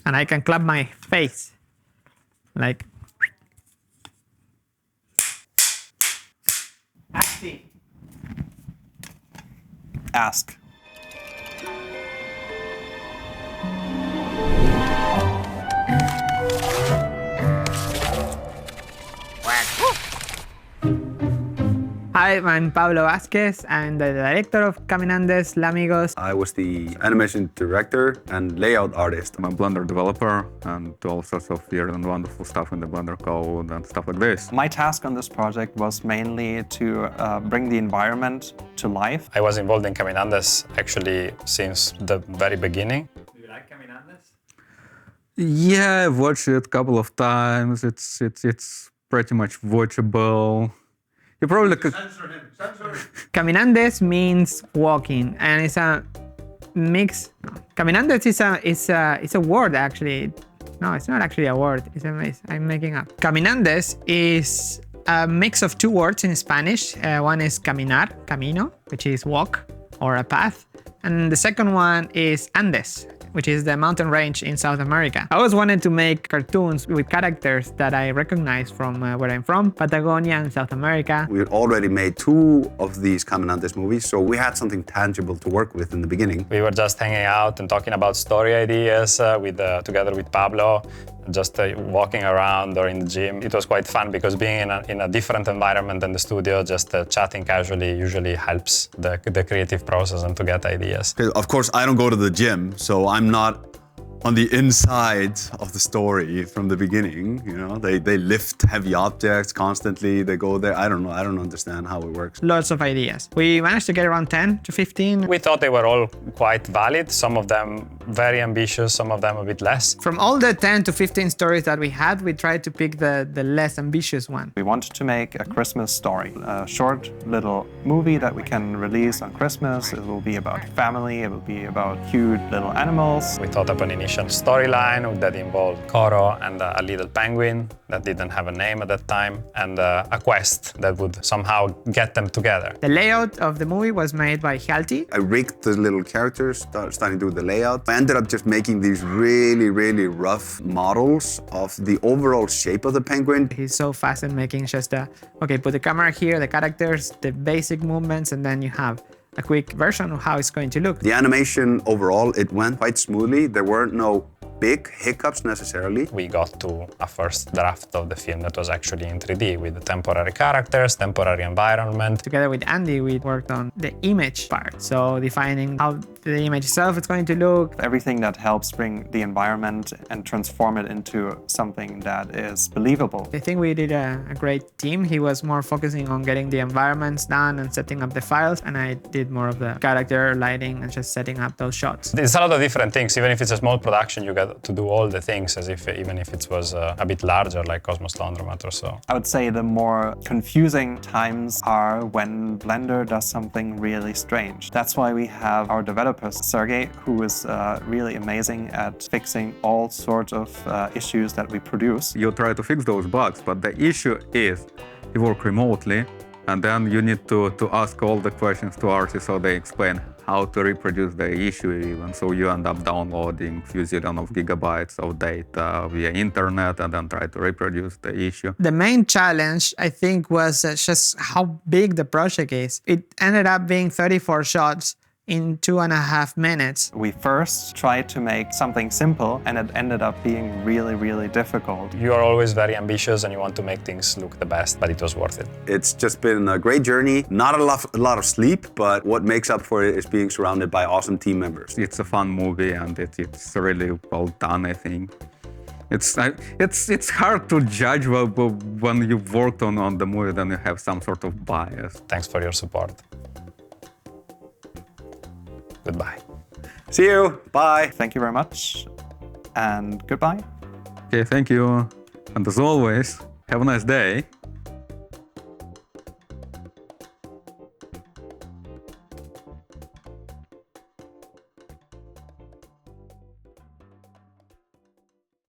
And I can clap my face. Like. Acting. Ask. Hi, I'm Pablo Vázquez. I'm the director of Caminandes, Amigos. I was the animation director and layout artist. I'm a Blender developer and do all sorts of weird and wonderful stuff in the Blender code and stuff like this. My task on this project was mainly to bring the environment to life. I was involved in Caminandes actually since the very beginning. Do you like Caminandes? Yeah, I've watched it a couple of times. It's pretty much watchable. You probably could. Censor him. Censor him. Caminandes means walking, and it's a mix. Caminandes is a word actually. No, it's not actually a word. I'm making up. Caminandes is a mix of two words in Spanish. One is caminar, camino, which is walk or a path, and the second one is Andes, which is the mountain range in South America. I always wanted to make cartoons with characters that I recognize from where I'm from, Patagonia and South America. We had already made 2 of these Caminandes movies, so we had something tangible to work with in the beginning. We were just hanging out and talking about story ideas together with Pablo, just walking around or in the gym. It was quite fun because being in a different environment than the studio, just chatting casually usually helps the creative process and to get ideas. Of course, I don't go to the gym, so I'm not on the inside of the story from the beginning. You know, they lift heavy objects constantly. They go there. I don't know. I don't understand how it works. Lots of ideas. We managed to get around 10 to 15. We thought they were all quite valid, some of them very ambitious, some of them a bit less. From all the 10 to 15 stories that we had, we tried to pick the less ambitious one. We wanted to make a Christmas story, a short little movie that we can release on Christmas. It will be about family, it will be about cute little animals. We thought up an initial storyline that involved Coro and a little penguin that didn't have a name at that time, and a quest that would somehow get them together. The layout of the movie was made by Hjalti. I rigged the little characters, starting to do the layout. I ended up just making these really, really rough models of the overall shape of the penguin. He's so fast at making just okay, put the camera here, the characters, the basic movements, and then you have a quick version of how it's going to look. The animation overall, it went quite smoothly. There weren't no big hiccups necessarily. We got to a first draft of the film that was actually in 3D with the temporary characters, temporary environment. Together with Andy, we worked on the image part. So defining how the image itself is going to look. Everything that helps bring the environment and transform it into something that is believable. I think we did a great team. He was more focusing on getting the environments done and setting up the files, and I did more of the character lighting and just setting up those shots. It's a lot of different things. Even if it's a small production, you get to do all the things as if even if it was a bit larger, like Cosmos Laundromat or so. I would say the more confusing times are when Blender does something really strange. That's why we have our developers, Sergey, who is really amazing at fixing all sorts of issues that we produce. You try to fix those bugs, but the issue is you work remotely, and then you need to ask all the questions to artists so they explain how to reproduce the issue even. So you end up downloading a few zillion of gigabytes of data via internet and then try to reproduce the issue. The main challenge, I think, was just how big the project is. It ended up being 34 shots in 2.5 minutes. We first tried to make something simple, and it ended up being really, really difficult. You are always very ambitious and you want to make things look the best, but it was worth it. It's just been a great journey. Not a lot of sleep, but what makes up for it is being surrounded by awesome team members. It's a fun movie and it's really well done, I think. It's hard to judge when you've worked on the movie, then you have some sort of bias. Thanks for your support. Goodbye. See you. Bye. Thank you very much, and goodbye. Okay, thank you. And as always, have a nice day.